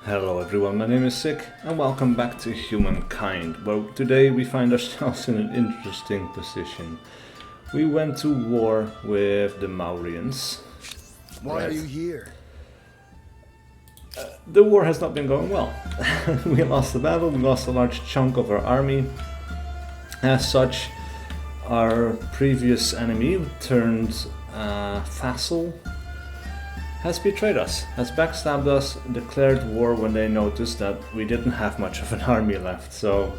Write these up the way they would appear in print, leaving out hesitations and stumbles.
Hello everyone, my name is SiC and welcome back to Humankind. Well, today we find ourselves in an interesting position. We went to war with the Maurians. Why are you here? The war has not been going well. We lost the battle, we lost a large chunk of our army. As such, our previous enemy turned vassal has betrayed us, has backstabbed us, declared war when they noticed that we didn't have much of an army left. So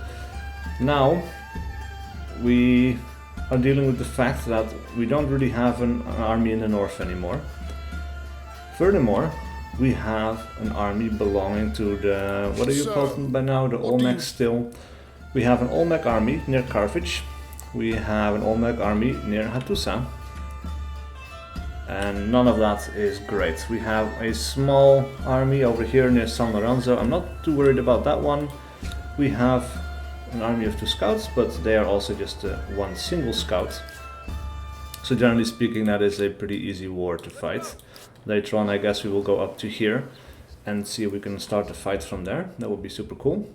now we are dealing with the fact that we don't really have an army in the north anymore. Furthermore, we have an army belonging to the, what do you call them by now, the Olmecs still. We have an Olmec army near Carthage, we have an Olmec army near Hattusa. And none of that is great. We have a small army over here near San Lorenzo. I'm not too worried about that one. We have an army of 2 scouts, but they are also just one single scout. So generally speaking, that is a pretty easy war to fight. Later on, I guess we will go up to here and see if we can start the fight from there. That would be super cool.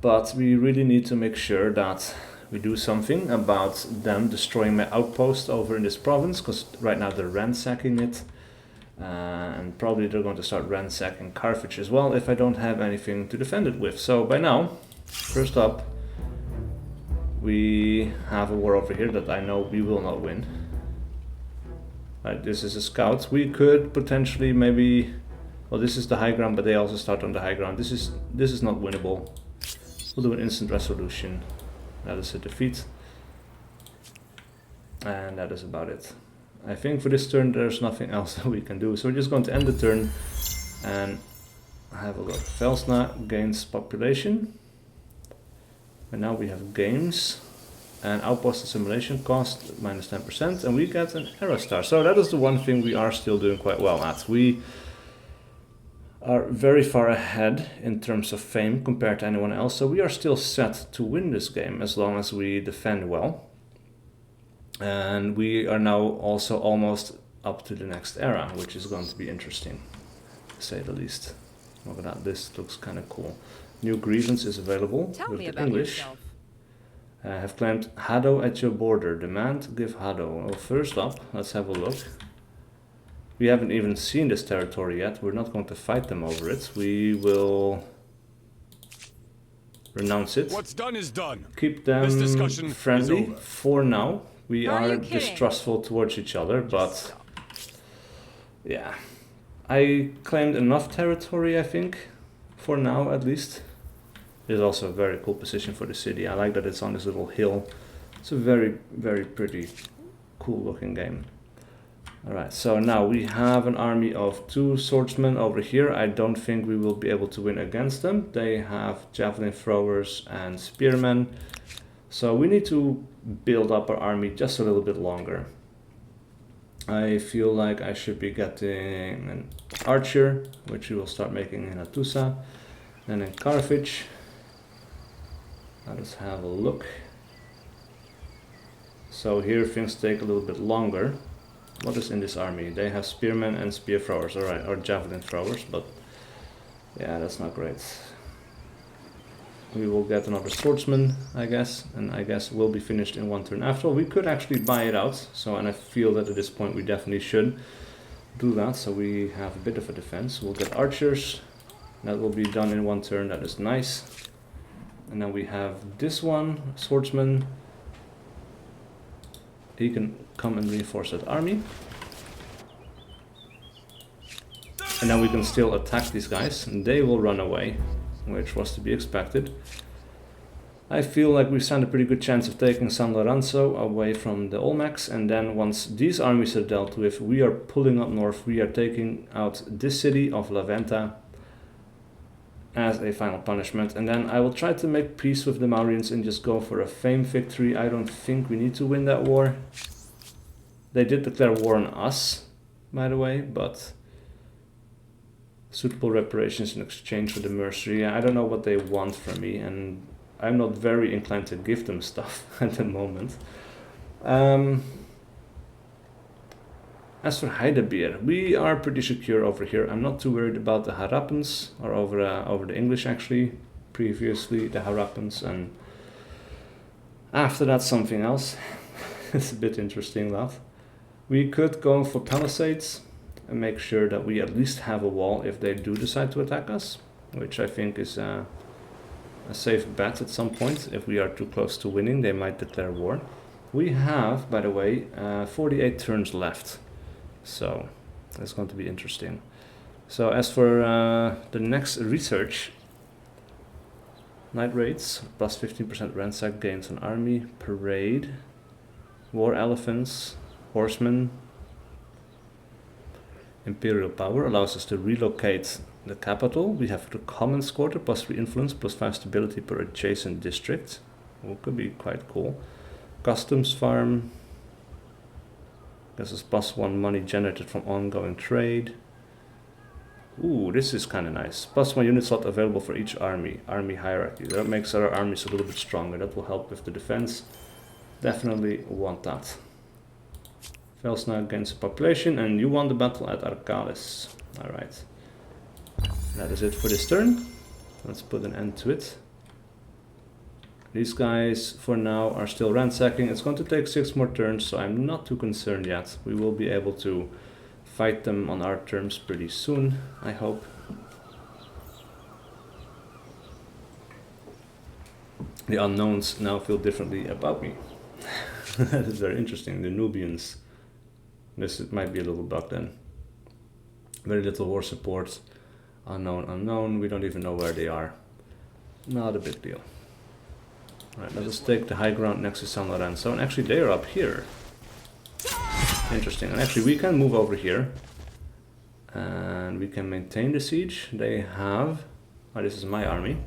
But we really need to make sure that we do something about them destroying my outpost over in this province, because right now they're ransacking it. And probably they're going to start ransacking Carthage as well if I don't have anything to defend it with. So by now, first up, we have a war over here that I know we will not win. Right, this is a scout. We could potentially maybe... Well, this is the high ground, but they also start on the high ground. This is not winnable. We'll do an instant resolution. That is a defeat. And that is about it. I think for this turn there's nothing else that we can do. So we're just going to end the turn and have a look. Velsna gains population. And now we have games. And outpost assimilation cost minus 10%. And we get an era star. So that is the one thing we are still doing quite well at. We are very far ahead in terms of fame compared to anyone else, so we are still set to win this game as long as we defend well. And we are now also almost up to the next era, which is going to be interesting, to say the least. Look at that, this looks kind of cool. New grievance is available. Tell with me the about English. yourself. Have claimed Hado at your border. Demand give Hado. Well, first up, let's have a look. We haven't even seen this territory yet. We're not going to fight them over it. We will renounce it. What's done is done. Keep them friendly for now. We are distrustful towards each other, but yeah. I claimed enough territory, I think, for now at least. It's also a very cool position for the city. I like that it's on this little hill. It's a very, very pretty, cool looking game. Alright, so now we have an army of 2 swordsmen over here. I don't think we will be able to win against them. They have javelin throwers and spearmen. So we need to build up our army just a little bit longer. I feel like I should be getting an archer, which we will start making in Hattusa. And in Carthage. Let's have a look. So here things take a little bit longer. What is in this army? They have spearmen and spear throwers, alright, or javelin throwers, but yeah, that's not great. We will get another swordsman, I guess, and I guess we'll be finished in 1 turn. After all, we could actually buy it out, so, and I feel that at this point we definitely should do that, so we have a bit of a defense. We'll get archers, that will be done in 1 turn, that is nice. And then we have this one, swordsman. He can come and reinforce that army. And then we can still attack these guys, and they will run away, which was to be expected. I feel like we stand a pretty good chance of taking San Lorenzo away from the Olmecs, and then once these armies are dealt with, we are pulling up north. We are taking out this city of La Venta as a final punishment, and then I will try to make peace with the Maurians and just go for a fame victory. I don't think we need to win that war. They did declare war on us, by the way, but suitable reparations in exchange for the mercenary. I don't know what they want from me, and I'm not very inclined to give them stuff at the moment. And As for Heidebeer, we are pretty secure over here. I'm not too worried about the Harappans, or over the English actually. Previously the Harappans, and after that something else. It's a bit interesting that. We could go for palisades and make sure that we at least have a wall if they do decide to attack us, which I think is a safe bet at some point. If we are too close to winning, they might declare war. We have, by the way, 48 turns left, so that's going to be interesting. So as for the next research, night raids, plus 15% ransack gains on army, parade, war elephants, horsemen, imperial power allows us to relocate the capital. We have the commons quarter, plus 3 influence, plus 5 stability per adjacent district. Well, could be quite cool. Customs farm. This is plus 1 money generated from ongoing trade. Ooh, this is kind of nice. Plus 1 unit slot available for each army. Army hierarchy. That makes our armies a little bit stronger. That will help with the defense. Definitely want that. Velsna against the population, and you won the battle at Arcalis. Alright. That is it for this turn. Let's put an end to it. These guys, for now, are still ransacking. It's going to take 6 more turns, so I'm not too concerned yet. We will be able to fight them on our terms pretty soon, I hope. The unknowns now feel differently about me. That is very interesting. The Nubians. This might be a little bug then. Very little war support. Unknown. We don't even know where they are. Not a big deal. Alright, let us take the high ground next to San Lorenzo. And actually they are up here. Interesting. And actually we can move over here. And we can maintain the siege. They have... Oh, this is my army.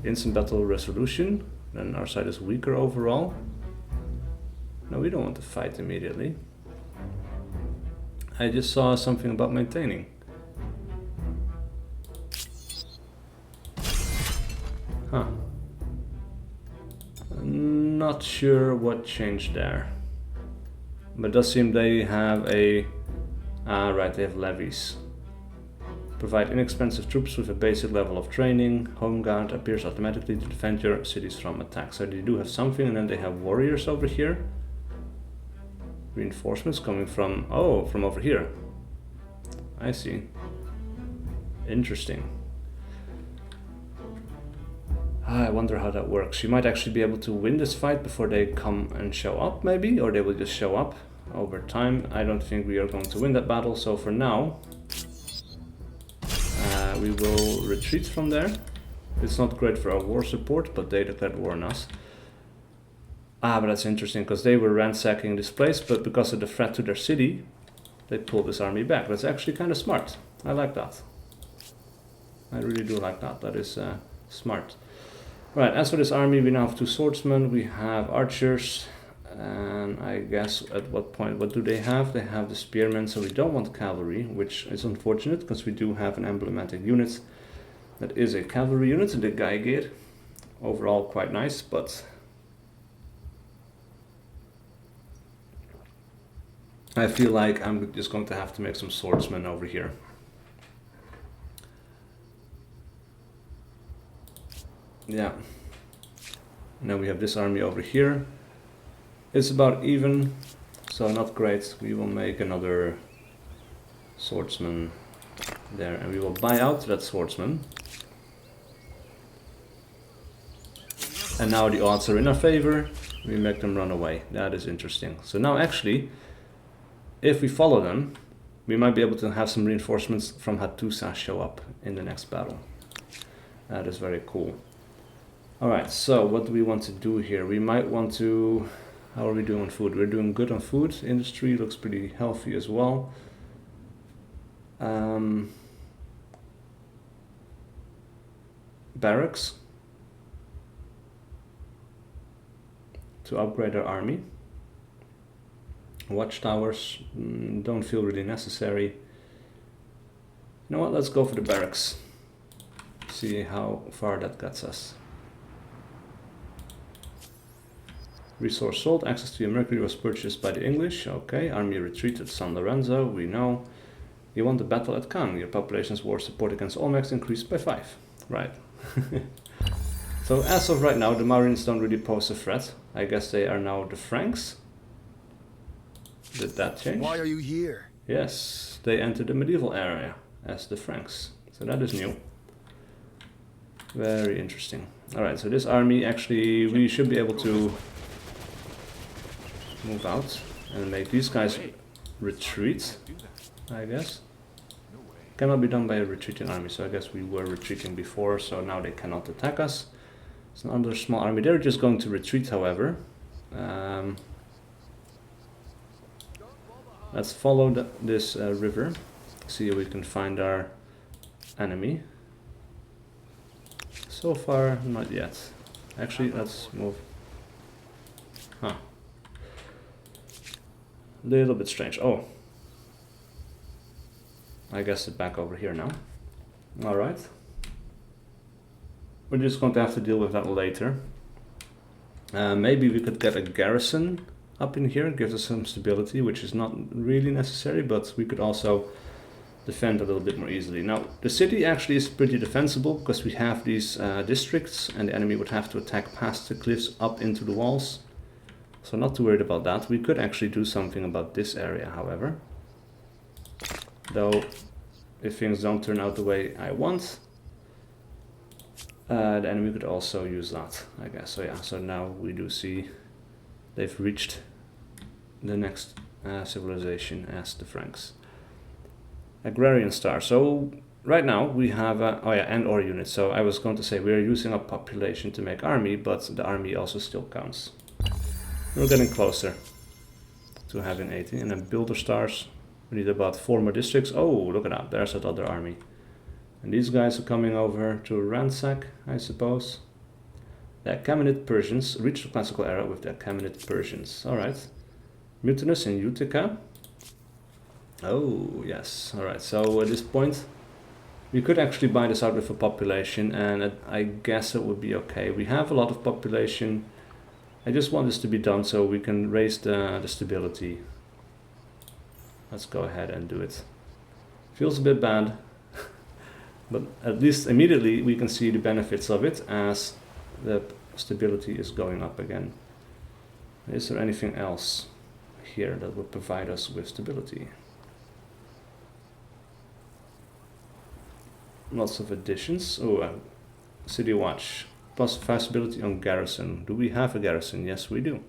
Instant battle resolution. Then our side is weaker overall. No, we don't want to fight immediately. I just saw something about maintaining. Huh. I'm not sure what changed there. But it does seem they have a... Ah, right, they have levies. Provide inexpensive troops with a basic level of training. Home guard appears automatically to defend your cities from attack. So they do have something, and then they have warriors over here. Reinforcements coming from... Oh, from over here. I see. Interesting. I wonder how that works. You might actually be able to win this fight before they come and show up, maybe? Or they will just show up over time. I don't think we are going to win that battle, so for now... we will retreat from there. It's not great for our war support, but they declared war on us. Ah, but that's interesting, because they were ransacking this place, but because of the threat to their city, they pulled this army back. That's actually kind of smart. I like that. I really do like that. That is smart. Right, as for this army, we now have 2 swordsmen, we have archers, and I guess at what point, what do they have? They have the spearmen, so we don't want cavalry, which is unfortunate, because we do have an emblematic unit that is a cavalry unit, the Geigir. Overall quite nice, but... I feel like I'm just going to have to make some swordsmen over here. Yeah. Now we have this army over here. It's about even, so not great. We will make another swordsman there, and we will buy out that swordsman. And now the odds are in our favor. We make them run away. That is interesting. So now actually, if we follow them, we might be able to have some reinforcements from Hattusa show up in the next battle. That is very cool. Alright, so what do we want to do here? We might want to... How are we doing on food? We're doing good on food. Industry looks pretty healthy as well. Barracks. To upgrade our army. Watchtowers don't feel really necessary. You know what, let's go for the barracks. See how far that gets us. Resource sold. Access to your Mercury was purchased by the English. Okay. Army retreated San Lorenzo. We know. You won the battle at Cannes. Your population's war support against Olmecs increased by 5. Right. So as of right now, the Mauryaans don't really pose a threat. I guess they are now the Franks. Did that change? Why are you here? Yes, they entered the medieval area as the Franks. So that is new. Very interesting. Alright, so this army actually, we should be able to move out and make these guys retreat, I guess. Cannot be done by a retreating army, so I guess we were retreating before, so now they cannot attack us. It's another small army. They're just going to retreat, however. Let's follow this river, see if we can find our enemy. So far, not yet. Actually, let's move. Huh. Little bit strange. Oh. I guess it's back over here now. Alright. We're just going to have to deal with that later. Maybe we could get a garrison up in here. It gives us some stability, which is not really necessary, but we could also defend a little bit more easily. Now, the city actually is pretty defensible because we have these districts and the enemy would have to attack past the cliffs up into the walls. So not too worried about that. We could actually do something about this area, however. Though, if things don't turn out the way I want, the enemy could also use that, I guess. So yeah, so now we do see they've reached the next civilization as the Franks. Agrarian star. So right now we have and ore unit. So I was going to say we are using up population to make army, but the army also still counts. We're getting closer to having 80. And then builder stars. We need about 4 more districts. Oh, look at that. There's that other army. And these guys are coming over to ransack, I suppose. The Achaemenid Persians reached the classical era with the Achaemenid Persians. Alright. Mutinous in Utica. Oh, yes. Alright, so at this point we could actually buy this out with a population, and I guess it would be okay. We have a lot of population. I just want this to be done so we can raise the stability. Let's go ahead and do it. Feels a bit bad, but at least immediately we can see the benefits of it as the stability is going up again. Is there anything else here that would provide us with stability? Lots of additions. Oh, City Watch. Plus fastability on garrison. Do we have a garrison? Yes, we do.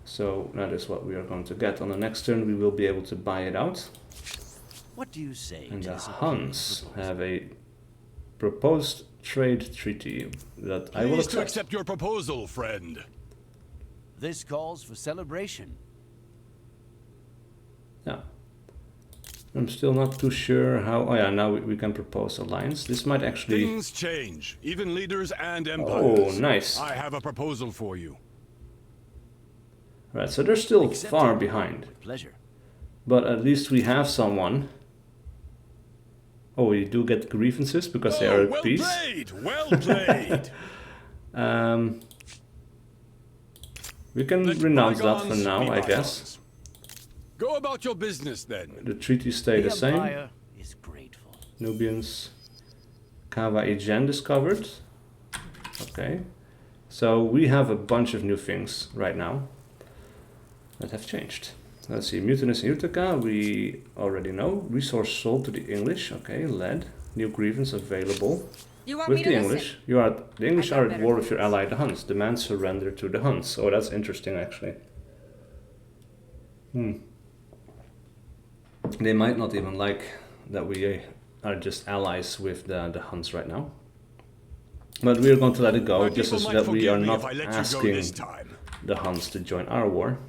So that is what we are going to get. On the next turn we will be able to buy it out. What do you say? And the Huns have a proposed trade treaty that I will accept. Pleased to accept your proposal, friend. This calls for celebration. Yeah. I'm still not too sure how... Oh yeah, now we can propose alliance. This might actually... Things change, even leaders and empires. Oh, nice. I have a proposal for you. Right, so they're still far behind. With pleasure. But at least we have someone. Oh, we do get grievances because they are at peace. Well played! We can renounce that for now, I guess. Go about your business then. The treaties stay the same. Empire is grateful. Nubians. Kava Ijen discovered. Okay. So we have a bunch of new things right now that have changed. Let's see, Mutinous in Utica, we already know. Resource sold to the English. Okay, lead. New grievance available. With the English. The English are at war with your ally the Huns. Demand surrender to the Huns. Oh, that's interesting actually. They might not even like that we are just allies with the Huns right now. But we are going to let it go, just as that we are not asking the Huns to join our war.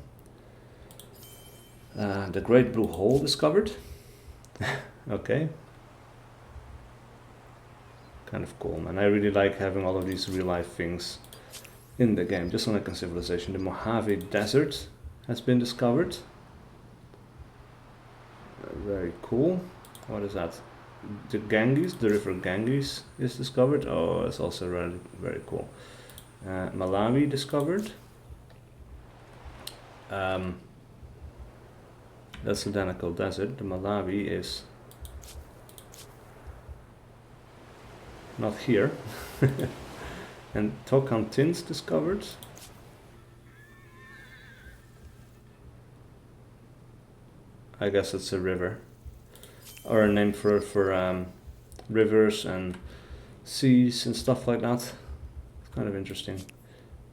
The Great Blue Hole discovered. Okay. Kind of cool, man. I really like having all of these real life things in the game. Just like a civilization. The Mojave Desert has been discovered. Very cool. What is that? The Ganges, the river Ganges is discovered. Oh, it's also really very cool. Malawi discovered. That's the Danakil Desert. The Malawi is not here. And Tocantins discovered. I guess it's a river, or a name for rivers and seas and stuff like that. It's kind of interesting.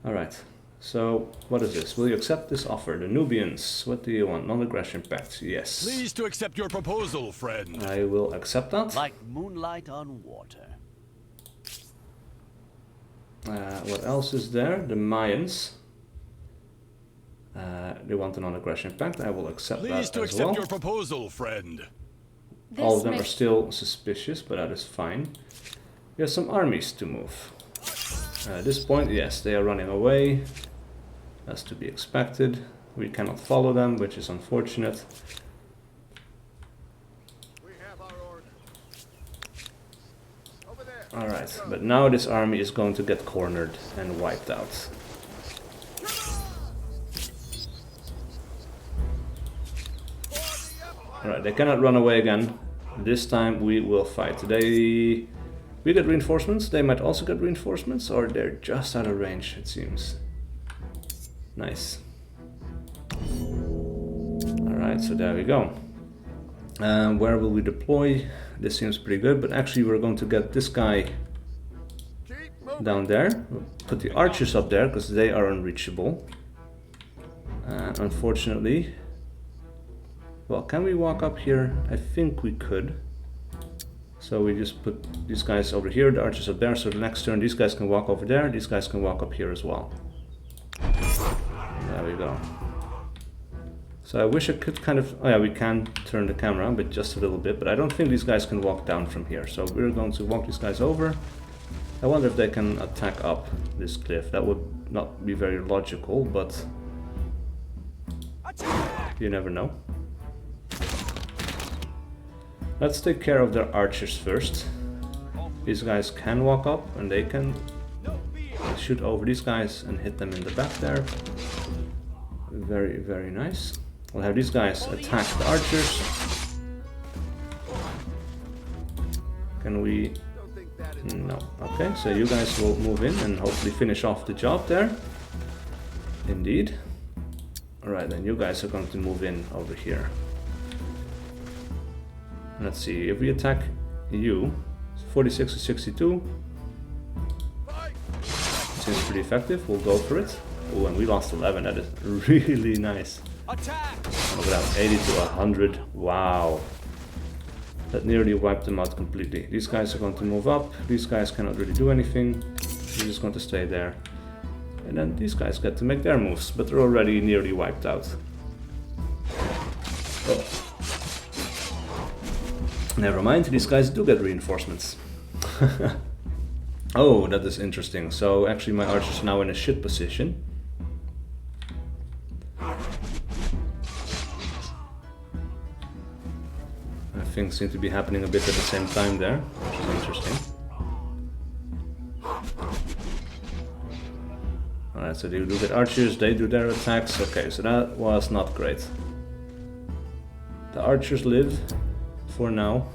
All right. So, what is this? Will you accept this offer? The Nubians, what do you want? Non-aggression pact, yes. Pleased to accept your proposal, friend. I will accept that. Like moonlight on water. What else is there? The Mayans. They want a non-aggression pact. I will accept that as well. Pleased to accept your proposal, friend. All of them are still suspicious, but that is fine. We have some armies to move. At this point, yes, they are running away. That's to be expected. We cannot follow them, which is unfortunate. Alright, but now this army is going to get cornered and wiped out. Alright, they cannot run away again. This time we will fight. We get reinforcements, they might also get reinforcements, or they're just out of range, it seems. Nice. Alright, so there we go. Where will we deploy? This seems pretty good, but actually we're going to get this guy down there. We'll put the archers up there, because they are unreachable. Unfortunately. Well, can we walk up here? I think we could. So we just put these guys over here, the archers up there, so the next turn these guys can walk over there, these guys can walk up here as well. There we go. So I wish I could kind of... Oh yeah, we can turn the camera on, but just a little bit, but I don't think these guys can walk down from here. So we're going to walk these guys over. I wonder if they can attack up this cliff. That would not be very logical, but... you never know. Let's take care of their archers first. These guys can walk up and they can shoot over these guys and hit them in the back there. Very, very nice. We'll have these guys attack the archers. Can we... No. Okay, so you guys will move in and hopefully finish off the job there. Indeed. Alright, then you guys are going to move in over here. Let's see, if we attack you, 46 to 62. Seems pretty effective, we'll go for it. Oh, and we lost 11, that is really nice. Attack! Look at that, 80 to 100, wow. That nearly wiped them out completely. These guys are going to move up, these guys cannot really do anything. They're just going to stay there. And then these guys get to make their moves, but they're already nearly wiped out. Oh. Never mind, these guys do get reinforcements. Oh, that is interesting. So actually my archers are now in a shit position. Things seem to be happening a bit at the same time there, which is interesting. Alright, so they do get archers, they do their attacks. Okay, so that was not great. The archers live for now.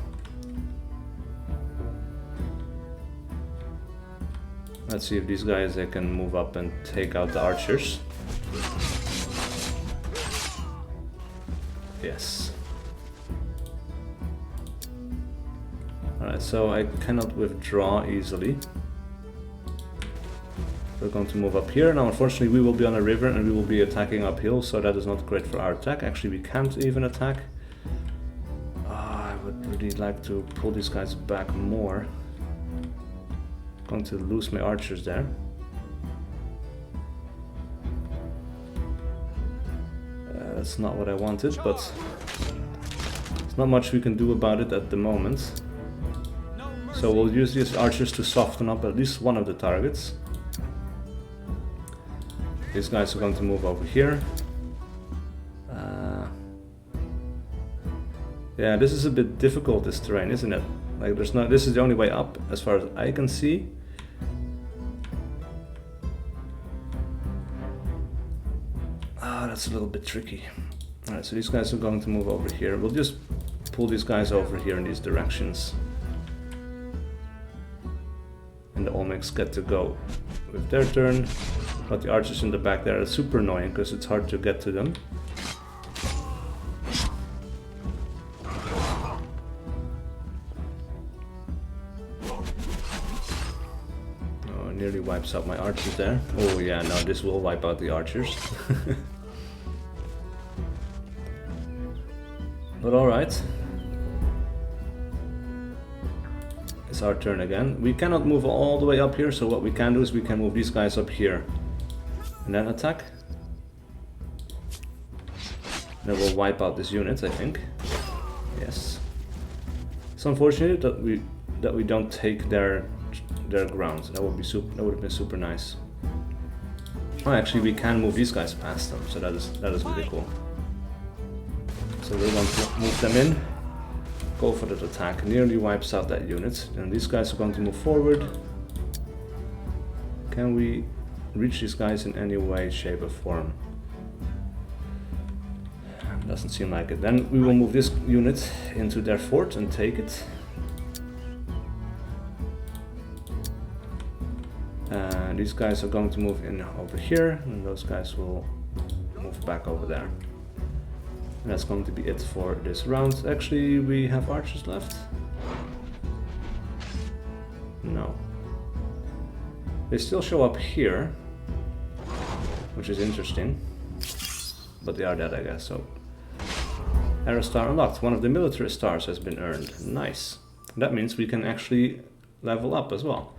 Let's see if these guys, they can move up and take out the archers. Yes. Alright, so I cannot withdraw easily. We're going to move up here. Now unfortunately we will be on a river and we will be attacking uphill, so that is not great for our attack. Actually we can't even attack. I would really like to pull these guys back more. I'm going to lose my archers there. That's not what I wanted, but there's not much we can do about it at the moment. So we'll use these archers to soften up at least one of the targets. These guys are going to move over here. Yeah, this is a bit difficult, this terrain, isn't it? Like, there's no, this is the only way up, as far as I can see. Ah, that's a little bit tricky. Alright, so these guys are going to move over here. We'll just pull these guys over here in these directions. And the Olmecs get to go with their turn. But the archers in the back there are super annoying because it's hard to get to them. Oh, nearly wipes out my archers there. Oh yeah, no, this will wipe out the archers. But alright. It's our turn again. We cannot move all the way up here, so what we can do is we can move these guys up here. And then attack. That will wipe out this unit, I think. Yes. It's unfortunate that we don't take their ground. That would have been super nice. Oh, actually, we can move these guys past them, so that is really cool. So we're going to move them in. Go for that attack. Nearly wipes out that unit. And these guys are going to move forward. Can we reach these guys in any way, shape or form? Doesn't seem like it. Then we will move this unit into their fort and take it. These guys are going to move in over here, and those guys will move back over there. And that's going to be it for this round. Actually, we have archers left. No. They still show up here, which is interesting. But they are dead, I guess, so. Arrow star unlocked. One of the military stars has been earned. Nice. That means we can actually level up as well.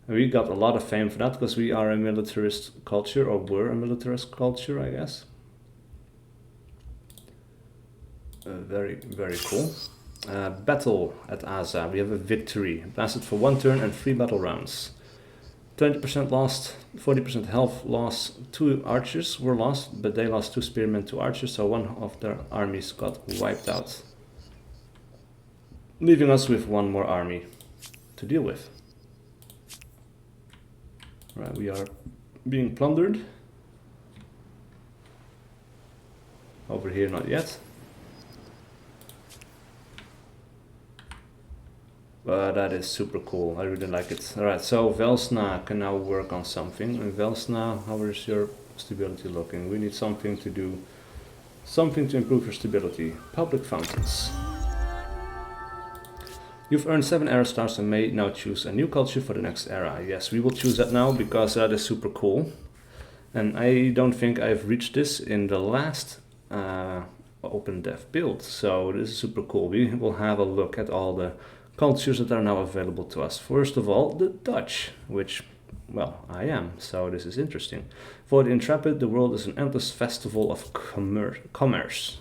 We got a lot of fame for that because we are a militarist culture, or were a militarist culture, I guess. Very, very cool. Battle at Aza. We have a victory. It lasted for 1 turn and 3 battle rounds. 20% lost, 40% health loss. 2 archers were lost, but they lost 2 spearmen, 2 archers, so one of their armies got wiped out. Leaving us with 1 more army to deal with. Right, we are being plundered. Over here, not yet. But that is super cool. I really like it. Alright, so Velsna can now work on something. And Velsna, how is your stability looking? We need something to do. Something to improve your stability. Public fountains. You've earned 7 era stars and may now choose a new culture for the next era. Yes, we will choose that now because that is super cool. And I don't think I've reached this in the last Opendev build. So this is super cool. We will have a look at all the cultures that are now available to us. First of all, the Dutch, which, well, I am, so this is interesting. For the Intrepid, the world is an endless festival of commerce.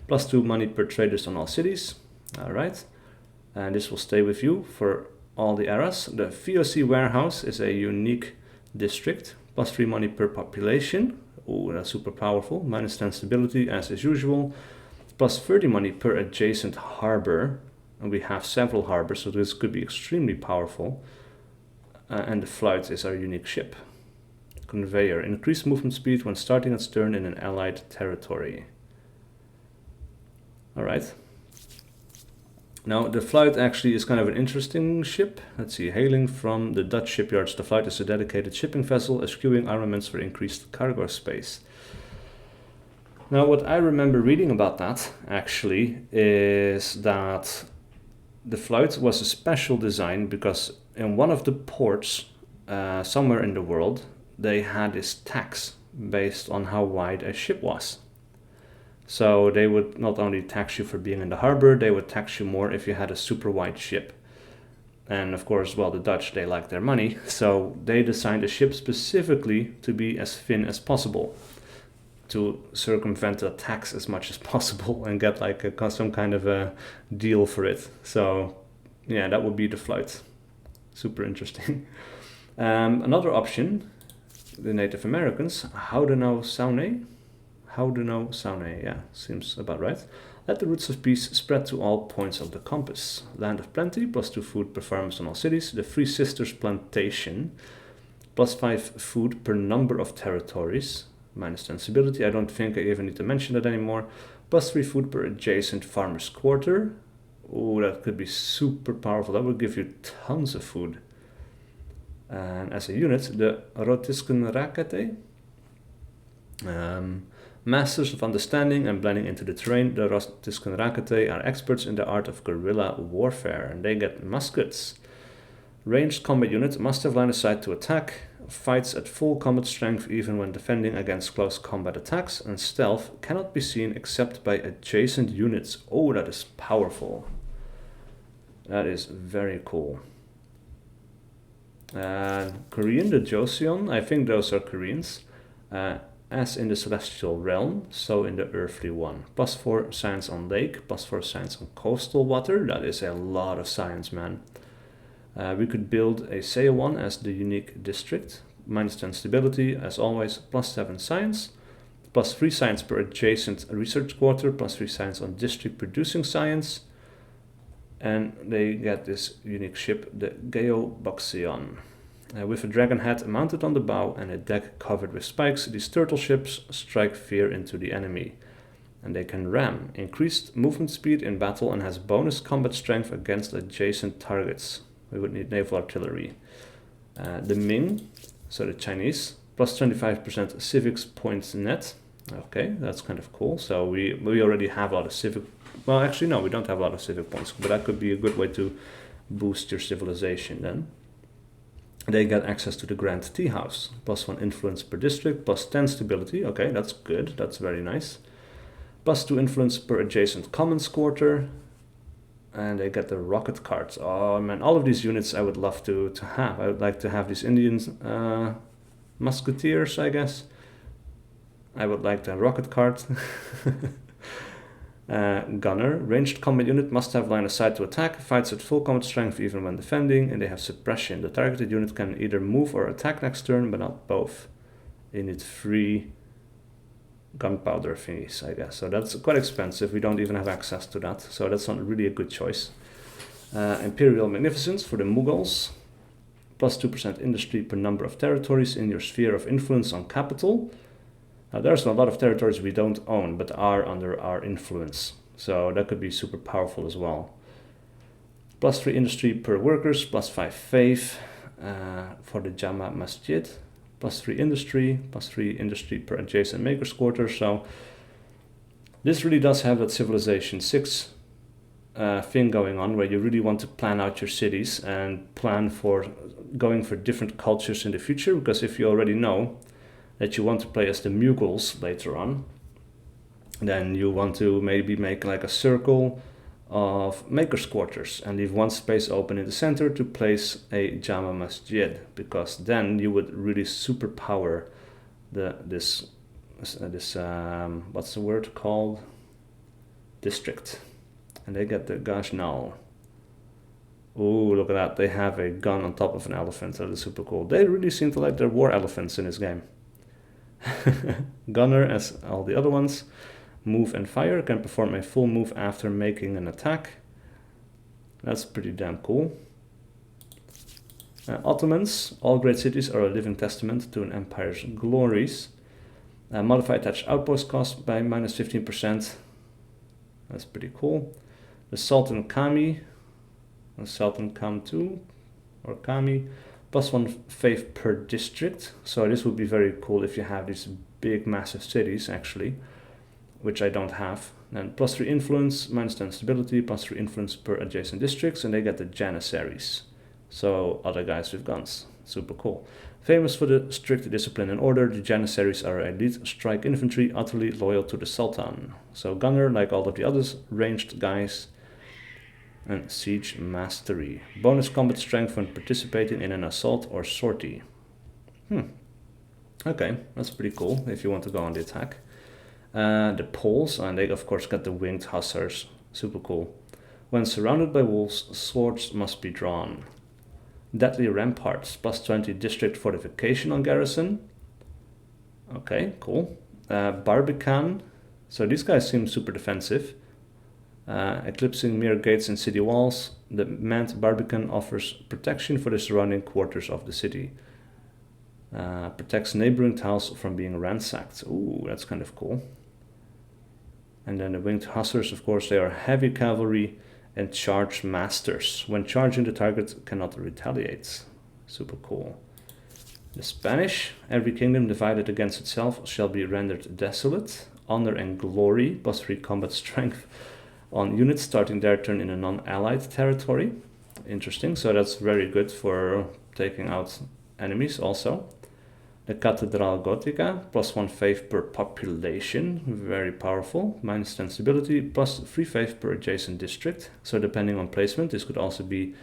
+2 money per traders on all cities. Alright. And this will stay with you for all the eras. The VOC warehouse is a unique district. +3 money per population. Oh, that's super powerful. -10 stability as is usual. +30 money per adjacent harbor. And we have several harbors, so this could be extremely powerful. And the Flight is our unique ship. Conveyor. Increased movement speed when starting its turn in an allied territory. Alright. Now, the Flight actually is kind of an interesting ship. Let's see. Hailing from the Dutch shipyards, the Flight is a dedicated shipping vessel, eschewing armaments for increased cargo space. Now, what I remember reading about that, actually, is that the Flight was a special design because in one of the ports, somewhere in the world, they had this tax based on how wide a ship was. So they would not only tax you for being in the harbor, they would tax you more if you had a super wide ship. And of course, well, the Dutch, they like their money, so they designed a ship specifically to be as thin as possible, to circumvent the tax as much as possible and get like some kind of a deal for it. So yeah, that would be the Flight. Super interesting. Another option, the Native Americans, Haudenosaunee. Haudenosaunee, yeah, seems about right. Let the roots of peace spread to all points of the compass. Land of plenty, +2 food per farmers on all cities. The Three Sisters Plantation, +5 food per number of territories. -10 stability. I don't think I even need to mention that anymore. +3 food per adjacent farmer's quarter. Oh, that could be super powerful. That would give you tons of food. And as a unit, the Rotiskenrakete. Masters of understanding and blending into the terrain, the Rotiskenrakete are experts in the art of guerrilla warfare, and they get muskets. Ranged combat unit must have line of sight to attack, fights at full combat strength even when defending against close combat attacks, and stealth cannot be seen except by adjacent units. Oh, that is powerful. That is very cool. Korean, the Joseon, I think those are Koreans. As in the celestial realm, so in the earthly one. +4 science on lake, +4 science on coastal water. That is a lot of science, man. We could build a Seiya one as the unique district. -10 stability, as always, +7 science. +3 science per adjacent research quarter, +3 science on district producing science. And they get this unique ship, the Geoboxion. With a dragon head mounted on the bow and a deck covered with spikes, these turtle ships strike fear into the enemy. And they can ram, increased movement speed in battle, and has bonus combat strength against adjacent targets. We would need naval artillery. The Ming, so the Chinese, +25% civics points net. Okay, that's kind of cool. So we already have a lot of civic. Well, actually, no, we don't have a lot of civic points, but that could be a good way to boost your civilization then. They get access to the Grand Tea House, +1 influence per district, +10 stability. Okay, that's good, that's very nice. +2 influence per adjacent commons quarter. And they get the rocket carts. Oh man, all of these units I would love to have. I would like to have these Indian musketeers, I guess. I would like the rocket cart. Gunner, ranged combat unit must have line of sight to attack, fights at full combat strength even when defending, and they have suppression. The targeted unit can either move or attack next turn, but not both. They need 3 gunpowder thingies, I guess. So that's quite expensive. We don't even have access to that, so that's not really a good choice. Imperial Magnificence for the Mughals. +2% industry per number of territories in your sphere of influence on capital. Now, there's a lot of territories we don't own, but are under our influence. So that could be super powerful as well. +3 industry per workers, +5 faith for the Jama Masjid. +3 industry, +3 industry per adjacent maker's quarter. So this really does have that Civilization 6 thing going on, where you really want to plan out your cities and plan for going for different cultures in the future. Because if you already know that you want to play as the Mughals later on, then you want to maybe make like a circle of maker's quarters and leave one space open in the center to place a Jama Masjid, because then you would really superpower this what's the word called, district. And they get the Gajnal. Oh, look at that, they have a gun on top of an elephant. That is super cool. They really seem to like their war elephants in this game. Gunner, as all the other ones, move and fire, can perform a full move after making an attack. That's pretty damn cool. Ottomans, all great cities are a living testament to an empire's glories. Modify attached outpost cost by -15%. That's pretty cool. The Sultan Kami, Sultan Kam2, or Kami, +1 faith per district. So this would be very cool if you have these big massive cities actually, which I don't have. Then +3 influence, -10 stability, +3 influence per adjacent districts, and they get the Janissaries. So other guys with guns. Super cool. Famous for the strict discipline and order, the Janissaries are elite strike infantry utterly loyal to the Sultan. So gunner, like all of the others, ranged guys. And siege mastery. Bonus combat strength when participating in an assault or sortie. Okay, that's pretty cool if you want to go on the attack. The Poles, and they of course get the winged hussars. Super cool. When surrounded by wolves, swords must be drawn. Deadly ramparts, +20 district fortification on garrison. Okay, cool. Barbican. So these guys seem super defensive. Eclipsing mere gates and city walls, the manned Barbican offers protection for the surrounding quarters of the city. Protects neighboring tiles from being ransacked. Ooh, that's kind of cool. And then the winged hussars, of course, they are heavy cavalry and charge masters. When charging, the target cannot retaliate. Super cool. The Spanish, every kingdom divided against itself shall be rendered desolate. Honor and glory, +3 combat strength on units starting their turn in a non-allied territory. Interesting, so that's very good for taking out enemies also. The Catedral Gotica, +1 faith per population, very powerful. -10 stability, +3 faith per adjacent district. So depending on placement, this could also be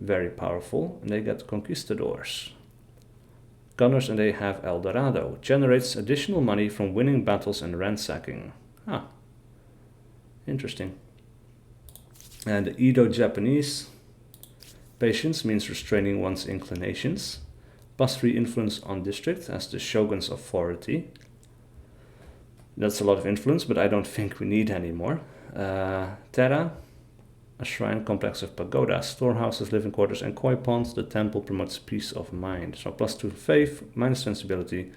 very powerful. And they get Conquistadors. Gunners, and they have El Dorado. Generates additional money from winning battles and ransacking. Ah, interesting. And the Edo-Japanese. Patience means restraining one's inclinations. +3 influence on district as the shogun's authority. That's a lot of influence, but I don't think we need any more. Terra, a shrine complex of pagodas, storehouses, living quarters, and koi ponds. The temple promotes peace of mind. So +2 faith, -10 stability,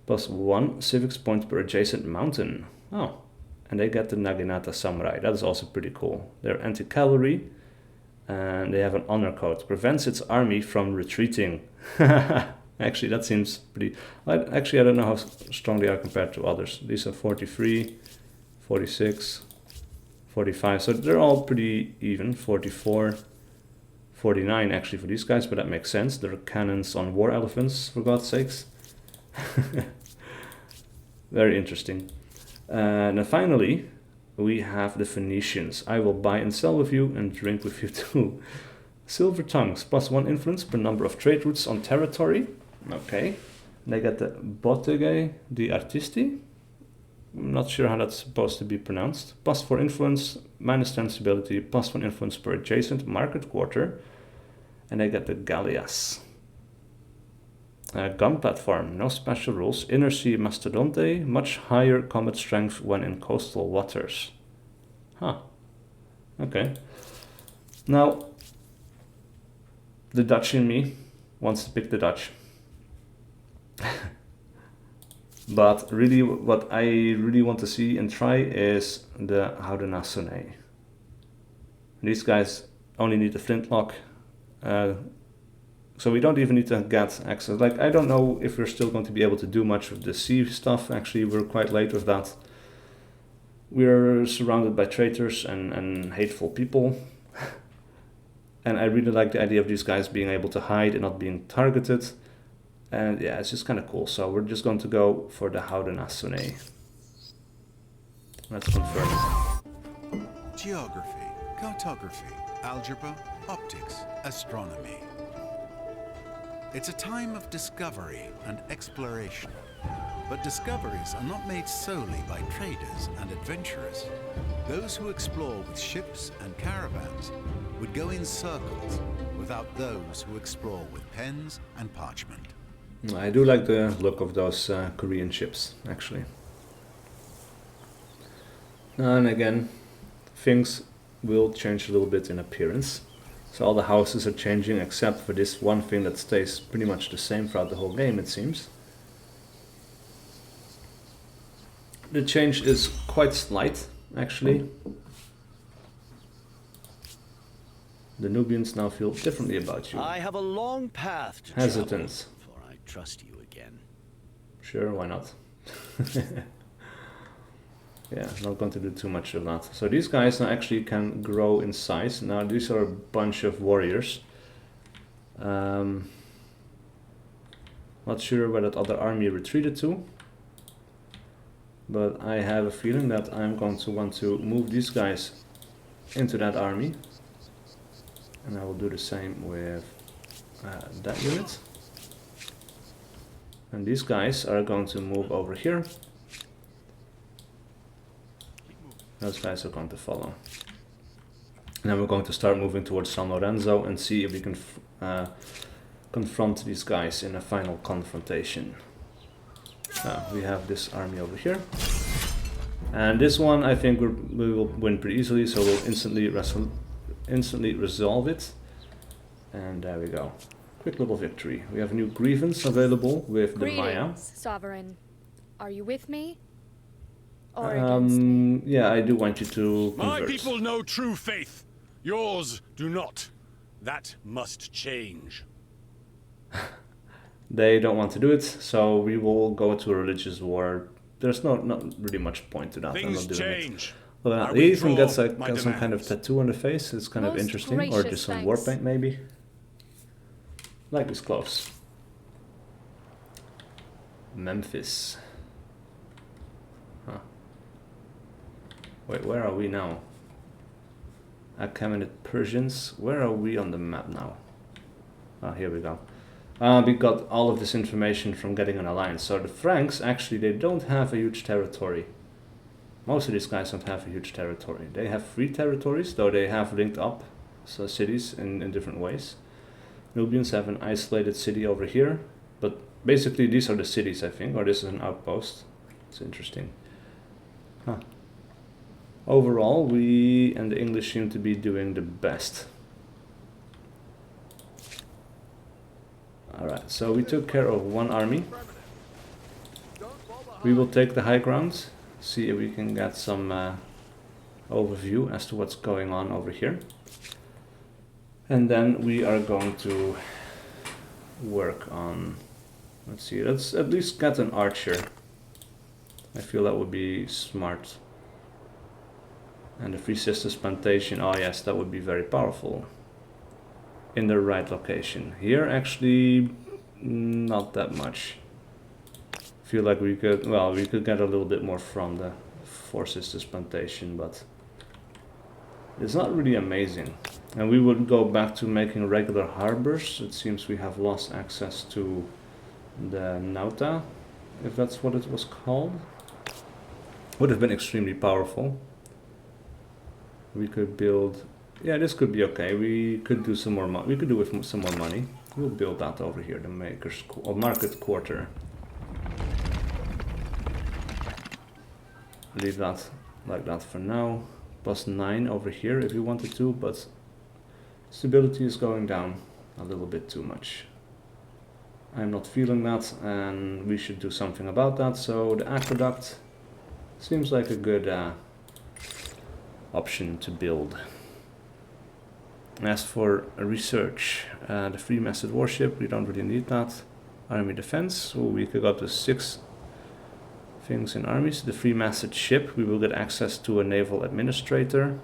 +1 civics point per adjacent mountain. Oh, and they get the Naginata Samurai. That is also pretty cool. They're anti-cavalry, and they have an honor code. Prevents its army from retreating. Actually, that seems pretty... Actually, I don't know how strong they are compared to others. These are 43, 46, 45. So they're all pretty even. 44, 49 actually for these guys, but that makes sense. They're cannons on war elephants, for God's sakes. Very interesting. And then finally, we have the Phoenicians. I will buy and sell with you and drink with you too. Silver tongues, +1 influence per number of trade routes on territory. Okay. They get the Botteghe di Artisti. I'm not sure how that's supposed to be pronounced. +4 influence, -10 stability, +1 influence per adjacent market quarter. And they get the Gallias. Gun platform, no special rules. Inner sea mastodonte, much higher combat strength when in coastal waters. Huh. Okay. Now, the Dutch in me wants to pick the Dutch. But really, what I really want to see and try is the Haudenosaunee. These guys only need the flintlock. So we don't even need to get access. Like, I don't know if we're still going to be able to do much with the sea stuff. Actually, we're quite late with that. We're surrounded by traitors and hateful people. And I really like the idea of these guys being able to hide and not being targeted. And yeah, it's just kind of cool. So we're just going to go for the Haudenosaunee. Let's confirm it. Geography, cartography, algebra, optics, astronomy. It's a time of discovery and exploration. But discoveries are not made solely by traders and adventurers. Those who explore with ships and caravans would go in circles without those who explore with pens and parchment. I do like the look of those Korean ships, actually. And again, things will change a little bit in appearance. So all the houses are changing except for this one thing that stays pretty much the same throughout the whole game, it seems. The change is quite slight, actually. The Nubians now feel differently about you. I have a long path to Hesitant. travel before I trust you again. Sure, why not? Yeah, not going to do too much of that. So these guys now actually can grow in size. Now these are a bunch of warriors. Not sure where that other army retreated to. But I have a feeling that I'm going to want to move these guys into that army. And I will do the same with that unit. And these guys are going to move over here. Those guys are going to follow. And then we're going to start moving towards San Lorenzo and see if we can confront these guys in a final confrontation. We have this army over here. And this one I think we will win pretty easily, so we'll instantly resolve it. And there we go. Quick little victory. We have a new grievance available with the Maya. Sovereign. Are you with me? Or against me? Yeah, I do want you to convert. My people know true faith. Yours do not. That must change. They don't want to do it, so we will go to a religious war. There's not really much point to that. Things I'm not doing change. it. Well, I he even withdraw gets like my some kind of demands. tattoo on the face. It's kind of Most interesting, or gracious just some war thanks. paint maybe. Like his clothes. Memphis. Huh. Wait, where are we now? Achaemenid Persians. Where are we on the map now? Ah, here we go. We got all of this information from getting an alliance. So the Franks, actually, they don't have a huge territory. Most of these guys don't have a huge territory. They have 3 territories, though they have linked up so cities in different ways. Nubians have an isolated city over here, but basically these are the cities, I think, or this is an outpost. It's interesting. Huh. Overall, we and the English seem to be doing the best. Alright, so we took care of one army. We will take the high ground, see if we can get some overview as to what's going on over here. And then we are going to work on, let's see, let's at least get an archer. I feel that would be smart. And the Three Sisters Plantation, oh yes, that would be very powerful. In the right location. Here actually not that much. Feel like we could, well, we could get a little bit more from the Four Sisters Plantation, but it's not really amazing. And we would go back to making regular harbors. It seems we have lost access to the Nauta, if that's what it was called. Would have been extremely powerful. We could build, yeah, this could be okay. We could do some more money. We could do with some more money. We'll build that over here, the Maker's or Market Quarter. Leave that like that for now. +9 over here if you wanted to, but stability is going down a little bit too much. I'm not feeling that, and we should do something about that. So the aqueduct seems like a good option to build. As for research, the free method warship, we don't really need that. Army defense, so we could go up to 6 things in armies. The free method ship, we will get access to a naval administrator.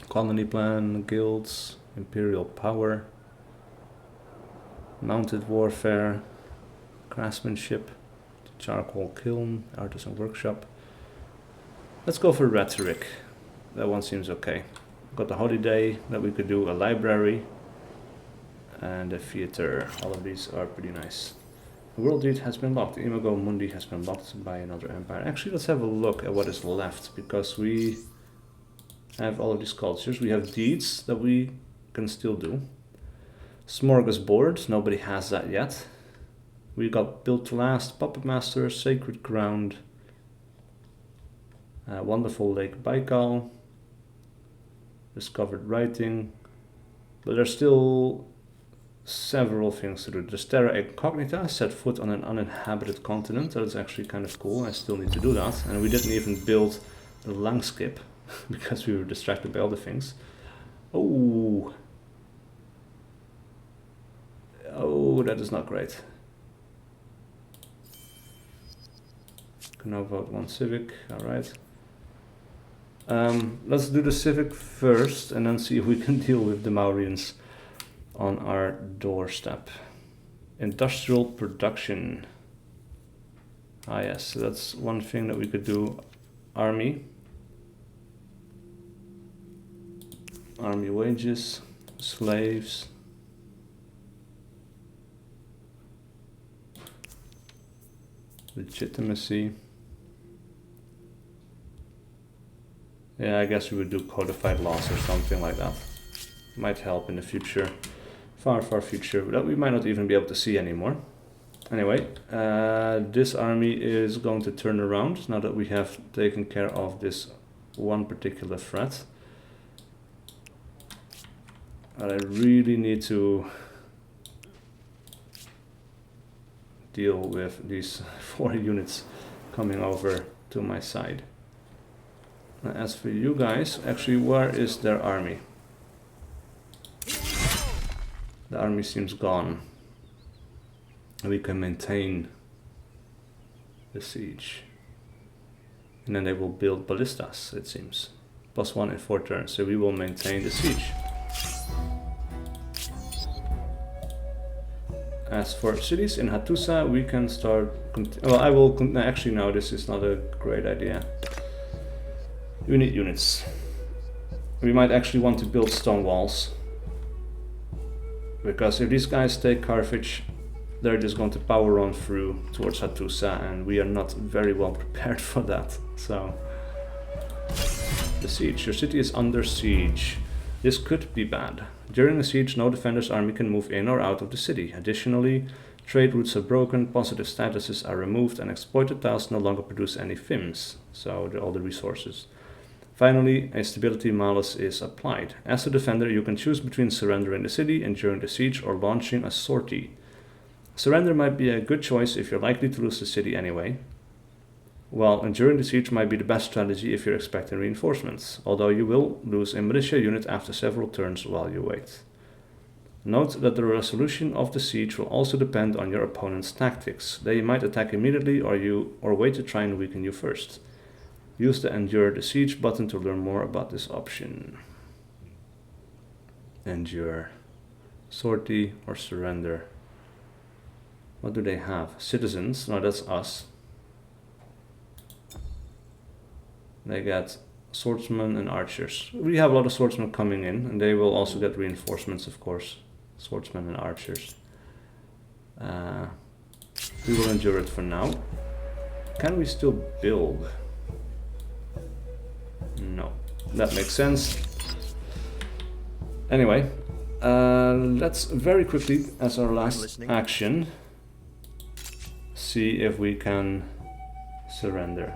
Colony plan, guilds, imperial power, mounted warfare, craftsmanship, charcoal kiln, artisan workshop. Let's go for rhetoric. That one seems okay. Got the holiday that we could do, a library, and a theater. All of these are pretty nice. The world deed has been locked. Imago Mundi has been locked by another empire. Actually, let's have a look at what is left, because we have all of these cultures. We have deeds that we can still do. Smorgasbord, nobody has that yet. We got Built to Last, Puppet Master, Sacred Ground, Wonderful Lake Baikal, Discovered Writing, but there's still several things to do. The Terra Incognita, set foot on an uninhabited continent. That is actually kind of cool. I still need to do that. And we didn't even build the Langskip because we were distracted by other things. Oh, that is not great. Can now vote 1 civic. All right. Let's do the civic first and then see if we can deal with the Maurians on our doorstep. Industrial production. Ah yes, so that's one thing that we could do. Army. Army wages, slaves. Legitimacy. Yeah, I guess we would do codified laws or something like that. Might help in the future. Far, far future, that we might not even be able to see anymore. Anyway, this army is going to turn around now that we have taken care of this one particular threat. But I really need to deal with these 4 units coming over to my side. Now, as for you guys, actually, where is their army? The army seems gone. We can maintain the siege. And then they will build ballistas, it seems. +1 in 4 turns, so we will maintain the siege. As for cities in Hattusa, we can start... well, I will... actually, no, this is not a great idea. We need units. We might actually want to build stone walls. Because if these guys take Carthage, they're just going to power on through towards Hattusa, and we are not very well prepared for that. So, the siege. Your city is under siege. This could be bad. During a siege, no defender's army can move in or out of the city. Additionally, trade routes are broken, positive statuses are removed, and exploited tiles no longer produce any FIMs, so all the resources. Finally, a stability malus is applied. As a defender, you can choose between surrendering the city, enduring the siege, or launching a sortie. Surrender might be a good choice if you're likely to lose the city anyway, while enduring the siege might be the best strategy if you're expecting reinforcements, although you will lose a militia unit after several turns while you wait. Note that the resolution of the siege will also depend on your opponent's tactics. They might attack immediately or wait to try and weaken you first. Use the Endure the Siege button to learn more about this option. Endure. Sortie or surrender. What do they have? Citizens. No, that's us. They get swordsmen and archers. We have a lot of swordsmen coming in, and they will also get reinforcements, of course. Swordsmen and archers. We will endure it for now. Can we still build? No, that makes sense. Anyway, let's very quickly, as our last action, see if we can surrender.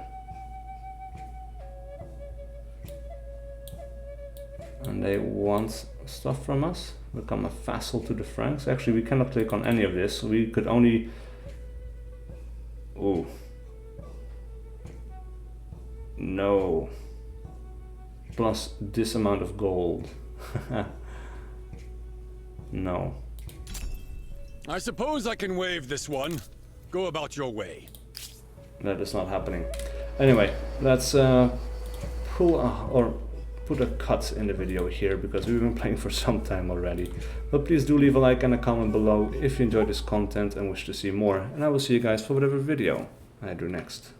And they want stuff from us. Become a vassal to the Franks. Actually, we cannot click on any of this. We could only... Ooh. No. Plus this amount of gold. No. I suppose I can waive this one. Go about your way. That is not happening. Anyway, let's put a cut in the video here, because we've been playing for some time already. But please do leave a like and a comment below if you enjoyed this content and wish to see more. And I will see you guys for whatever video I do next.